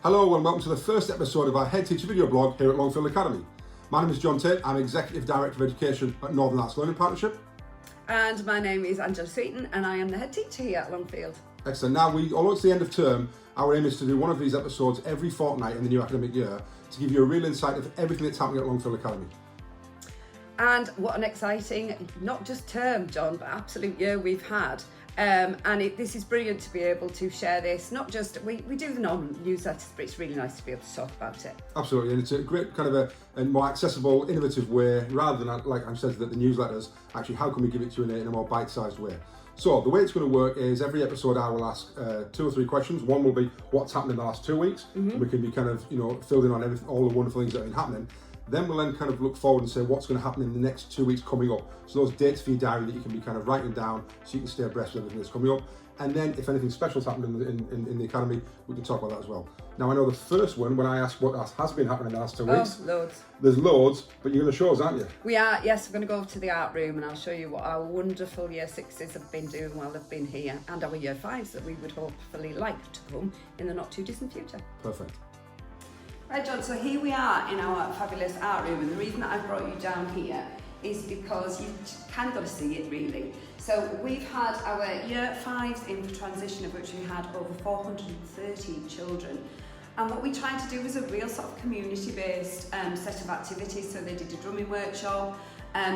Hello and welcome to the first episode of our Headteacher video blog here at Longfield Academy. My name is John Tate, I'm Executive Director of Education at Northern Arts Learning Partnership. And my name is Angela Sweeten and I am the head teacher here at Longfield. Excellent. Now, although it's the end of term, our aim is to do one of these episodes every fortnight in the new academic year to give you a real insight of everything that's happening at Longfield Academy. And what an exciting, not just term, John, but absolute year we've had. This is brilliant to be able to share this, not just, we do the non-newsletters, but it's really nice to be able to talk about it. Absolutely, and it's a great kind of a more accessible, innovative way, rather than, like I said, the newsletters, actually how can we give it to you in a more bite-sized way. So the way it's going to work is every episode I will ask 2 or 3 questions. One will be what's happened in the last 2 weeks, and we can be kind of, filled in on everything, all the wonderful things that have been happening. Then we'll kind of look forward and say what's going to happen in the next 2 weeks coming up. So those dates for your diary that you can be kind of writing down so you can stay abreast of everything that's coming up. And then if anything special has happened in the academy, we can talk about that as well. Now I know the first one, when I asked what has been happening in the last 2 weeks. Loads. There's loads, but you're going to show us, aren't you? We are, yes, we're going to go over to the art room and I'll show you what our wonderful year 6s have been doing while they've been here, and our year 5s that we would hopefully like to come in the not too distant future. Perfect. Right, John, so here we are in our fabulous art room, and the reason that I brought you down here is because you've kind of got to see it really. So we've had our year 5s in for transition, of which we had over 430 children. And what we tried to do was a real sort of community-based set of activities. So they did a drumming workshop,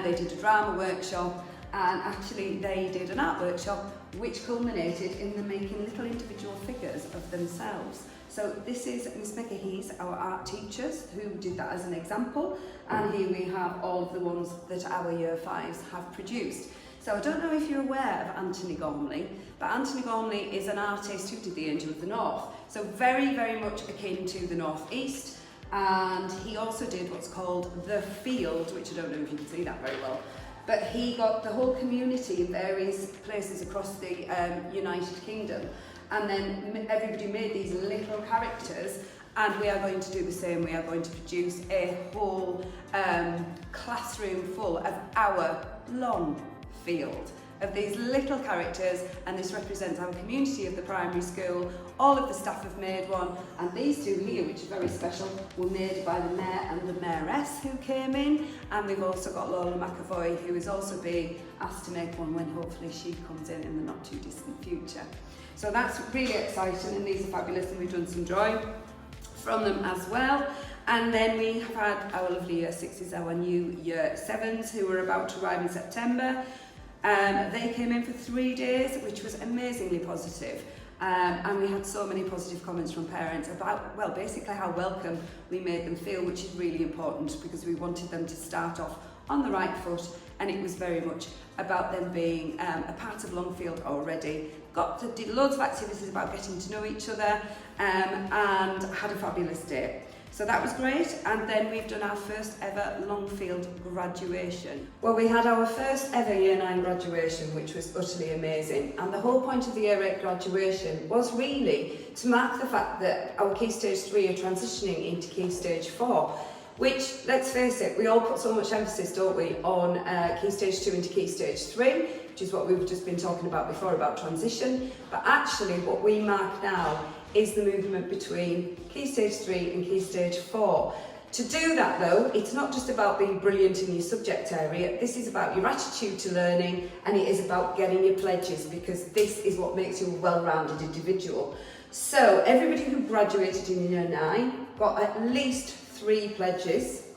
they did a drama workshop, and actually they did an art workshop which culminated in them making little individual figures of themselves. So this is Miss Mecca Hees, our art teachers, who did that as an example, and here we have all of the ones that our year 5s have produced. So I don't know if you're aware of Anthony Gormley, but Anthony Gormley is an artist who did the Angel of the North, so very, very much akin to the North East, and he also did what's called The Field, which I don't know if you can see that very well, but he got the whole community in various places across the United Kingdom, and then everybody made these little characters, and we are going to do the same. We are going to produce a whole classroom full of our Longfield, of these little characters, and this represents our community of the primary school. All of the staff have made one, and these two here, which are very special, were made by the Mayor and the Mayoress who came in, and we've also got Lola McAvoy, who is also being asked to make one when hopefully she comes in the not too distant future. So that's really exciting, and these are fabulous, and we've done some drawing from them as well. And then we have had our lovely year 6s, our new year 7s, who were about to arrive in September. They came in for 3 days, which was amazingly positive. And we had so many positive comments from parents about, well, basically how welcome we made them feel, which is really important because we wanted them to start off on the right foot, and it was very much about them being a part of Longfield already. Did loads of activities about getting to know each other, and had a fabulous day. So that was great, and then we've done our first ever Longfield graduation. Well, we had our first ever Year 9 graduation, which was utterly amazing, and the whole point of the Year 8 graduation was really to mark the fact that our Key Stage 3 are transitioning into Key Stage 4, which, let's face it, we all put so much emphasis, don't we, on Key Stage 2 into Key Stage 3, which is what we've just been talking about before, about transition, but actually what we mark now is the movement between Key Stage 3 and Key Stage 4. To do that though, it's not just about being brilliant in your subject area, this is about your attitude to learning, and it is about getting your pledges, because this is what makes you a well-rounded individual. So everybody who graduated in Year 9 got at least 3 pledges.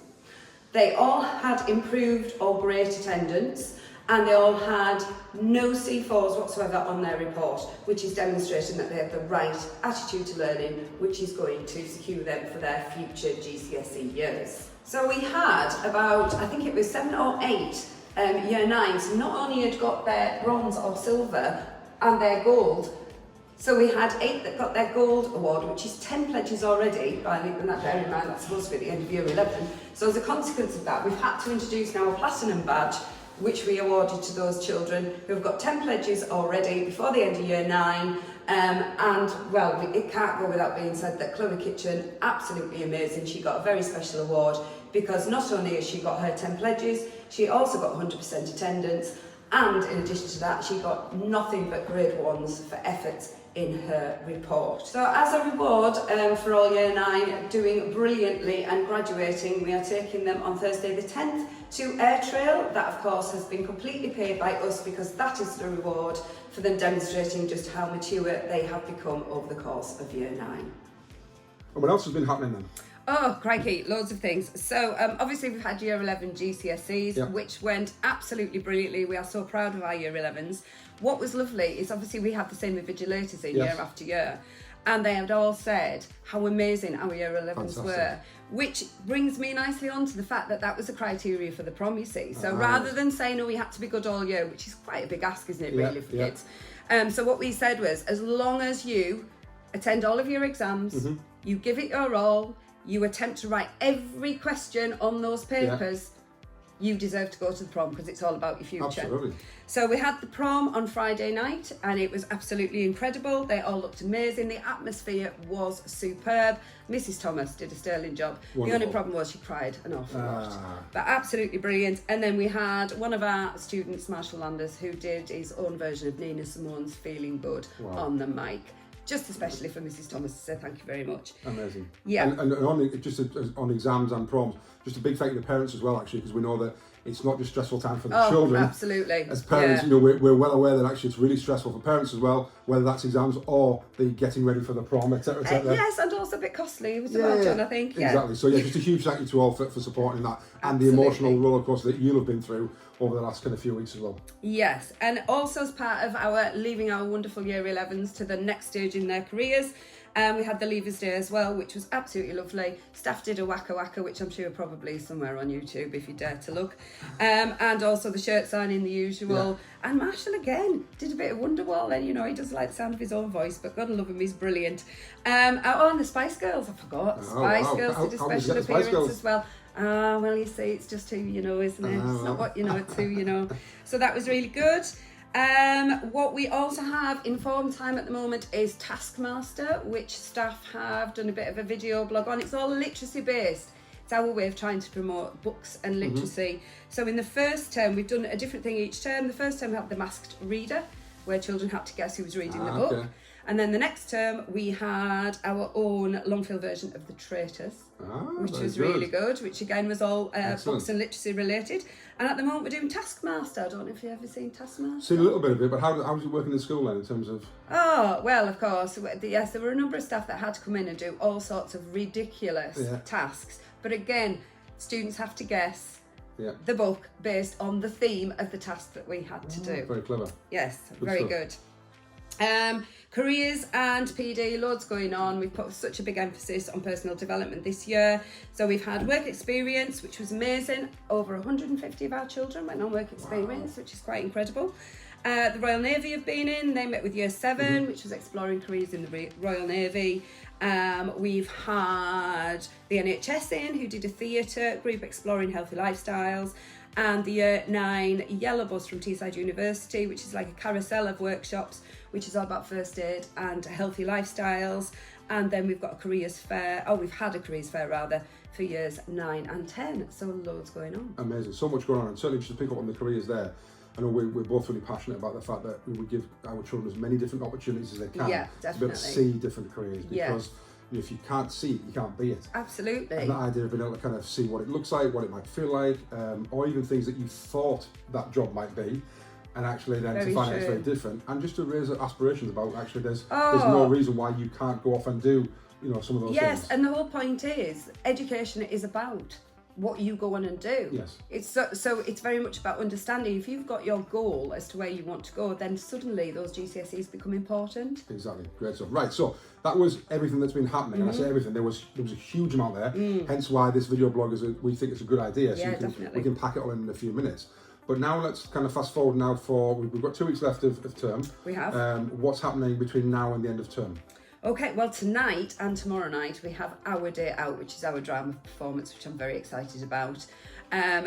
They all had improved or great attendance, and they all had no C4s whatsoever on their report, which is demonstrating that they have the right attitude to learning, which is going to secure them for their future GCSE years. So we had about, I think it was 7 or 8 Year 9s who not only had got their bronze or silver and their gold, so we had 8 that got their gold award, which is 10 pledges already, and that, bear in mind, that's supposed to be at the end of Year 11. So as a consequence of that, we've had to introduce now a platinum badge, which we awarded to those children who have got 10 pledges already before the end of Year 9. And well, it can't go without being said that Chloe Kitchen, absolutely amazing. She got a very special award because not only has she got her 10 pledges, she also got 100% attendance, And in addition to that, she got nothing but grade 1s for efforts in her report. So as a reward for all year 9 doing brilliantly and graduating, we are taking them on Thursday the 10th to Air Trail. That of course has been completely paid by us, because that is the reward for them demonstrating just how mature they have become over the course of year 9. And what else has been happening then? Oh, crikey, loads of things. So obviously we've had year 11 GCSEs, which went absolutely brilliantly. We are so proud of our year 11s. What was lovely is obviously we have the same invigilators in year after year, and they had all said how amazing our year 11s were, which brings me nicely on to the fact that that was the criteria for the prom, you see. So rather than saying, oh, we had to be good all year, which is quite a big ask, isn't it, really, for kids? So what we said was, as long as you attend all of your exams, you give it your all, you attempt to write every question on those papers, you deserve to go to the prom, because it's all about your future. Absolutely. So we had the prom on Friday night, and it was absolutely incredible. They all looked amazing. The atmosphere was superb. Mrs. Thomas did a sterling job. Wonderful. The only problem was she cried an awful lot, but absolutely brilliant. And then we had one of our students, Marshall Landers, who did his own version of Nina Simone's Feeling Good on the mic. Just especially for Mrs. Thomas to say thank you very much. Amazing. Yeah. And on exams and proms, just a big thank you to parents as well, actually, because we know that it's not just stressful time for the children. Absolutely. As parents, we're well aware that actually it's really stressful for parents as well, whether that's exams or the getting ready for the prom, etc., etc. Yes, and also a bit costly as well, John, I think. Exactly. So just a huge thank you to all for supporting that and the emotional roller coaster that you'll have been through over the last kind of few weeks as well. Yes, and also as part of our leaving our wonderful year 11s to the next stage in their careers, we had the Leavers Day as well, which was absolutely lovely. Staff did a waka waka, which I'm sure probably somewhere on YouTube if you dare to look. And also the shirt signing, the usual. Yeah. And Marshall again did a bit of Wonderwall, and he doesn't like the sound of his own voice, but gotta love him, he's brilliant. And the Spice Girls, I forgot. Spice Girls did a special appearance as well. Well, you see, it's just who you know, isn't it? It's not what you know, it's who you know. So that was really good. What we also have in form time at the moment is Taskmaster, which staff have done a bit of a video blog on. It's all literacy based. It's our way of trying to promote books and literacy. So in the first term, we've done a different thing each term. The first term we had the masked reader, where children had to guess who was reading the book. Okay. And then the next term, we had our own Longfield version of The Traitors, which was really good, which again was all books and literacy related. And at the moment, we're doing Taskmaster. I don't know if you've ever seen Taskmaster. Seen a little bit of it, but how does it work in the school then in terms of... Oh, well, of course. Yes, there were a number of staff that had to come in and do all sorts of ridiculous tasks. But again, students have to guess the book based on the theme of the task that we had to do. Very clever. Yes, very good. Careers and PD, loads going on. We've put such a big emphasis on personal development this year. So we've had work experience, which was amazing. Over 150 of our children went on work experience, which is quite incredible. The Royal Navy have been in. They met with Year 7, which was exploring careers in the Royal Navy. We've had the NHS in, who did a theatre group exploring healthy lifestyles. And the Year 9 Yellow Bus from Teesside University, which is like a carousel of workshops, which is all about first aid and healthy lifestyles. And then we've got a careers fair, we've had a careers fair rather, for years 9 and 10. So loads going on. Amazing, so much going on. And certainly just to pick up on the careers there, I know we're both really passionate about the fact that we would give our children as many different opportunities as they can to be able to see different careers, because if you can't see it, you can't be it. Absolutely. And that idea of being able to kind of see what it looks like, what it might feel like, or even things that you thought that job might be, and actually then to find out it's very different, and just to raise aspirations about actually there's no reason why you can't go off and do some of those things. Yes, and the whole point is education is about what you go on and do. Yes. It's so it's very much about understanding. If you've got your goal as to where you want to go, then suddenly those GCSEs become important. Exactly. Great stuff. Right, so that was everything that's been happening. And I say everything, there was a huge amount there, hence why this video blog we think it's a good idea. So we can pack it all in a few minutes. But now let's kind of fast forward now we've got 2 weeks left of term. We have. What's happening between now and the end of term? Okay, well, tonight and tomorrow night we have Our Day Out, which is our drama performance, which I'm very excited about.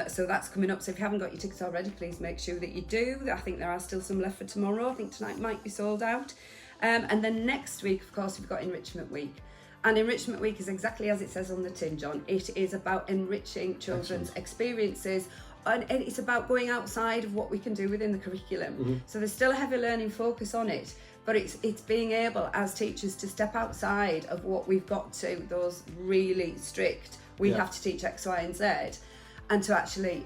So that's coming up. So if you haven't got your tickets already, please make sure that you do. I think there are still some left for tomorrow. I think tonight might be sold out. And then next week, of course, we've got Enrichment Week. And Enrichment Week is exactly as it says on the tin, John. It is about enriching children's experiences and it's about going outside of what we can do within the curriculum. So there's still a heavy learning focus on it, but it's being able as teachers to step outside of what we've got to, those really strict, we have to teach X, Y and Z, and to actually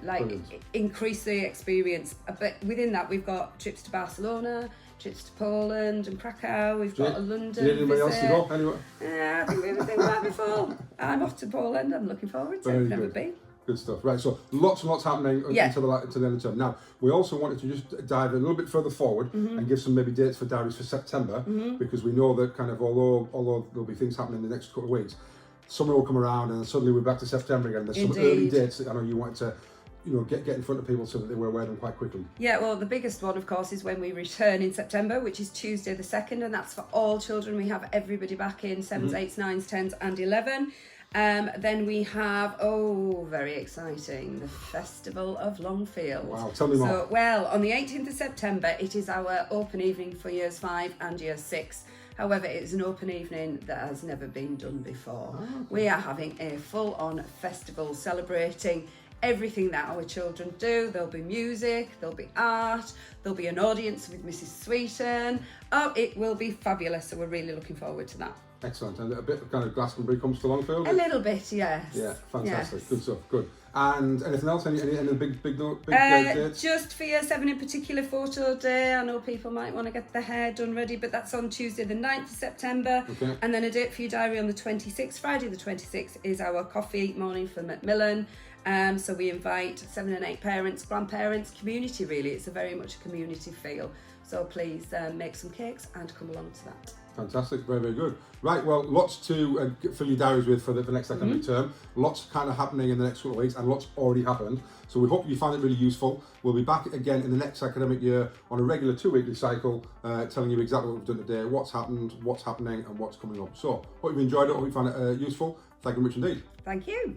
increase the experience. But within that we've got trips to Barcelona, trips to Poland and Krakow, we've got a London Do you need anybody else to go anyway? Yeah, I think everything might be full. I'm off to Poland, I'm looking forward to it, I've never been. Good stuff. Right, so lots and lots happening until the end of the term. Now, we also wanted to just dive a little bit further forward and give some maybe dates for diaries for September, because we know that kind of although there'll be things happening in the next couple of weeks, summer will come around and suddenly we're back to September again. There's some early dates that I know you wanted to get in front of people so that they were aware of them quite quickly. Yeah, well, the biggest one, of course, is when we return in September, which is Tuesday the 2nd, and that's for all children. We have everybody back in 7s, 8s, 9s, 10s and 11. Then we have, very exciting, the Festival of Longfield. Wow, tell me more. So, well, on the 18th of September, it is our open evening for Years 5 and Year 6. However, it is an open evening that has never been done before. Oh, okay. We are having a full-on festival celebrating everything that our children do. There'll be music, there'll be art, there'll be an audience with Mrs. Sweeten. Oh, it will be fabulous, so we're really looking forward to that. Excellent. And a bit of kind of Glastonbury comes to Longfield? A little bit, yes. Yeah, fantastic. Yes. Good stuff, good. And anything else? Any big dates? Just for Year 7 in particular, photo day. I know people might want to get their hair done ready, but that's on Tuesday the 9th of September. Okay. And then a date for your diary on the 26th. Friday the 26th is our coffee morning for Macmillan. So we invite 7 and 8 parents, grandparents, community really. It's a very much a community feel. So please make some cakes and come along to that. Fantastic, very, very good. Right, well, lots to fill your diaries with for the next academic term. Lots kind of happening in the next couple of weeks, and lots already happened. So we hope you find it really useful. We'll be back again in the next academic year on a regular 2-weekly cycle, telling you exactly what we've done today, what's happened, what's happening, and what's coming up. So, hope you've enjoyed it, hope you found it useful. Thank you much indeed. Thank you.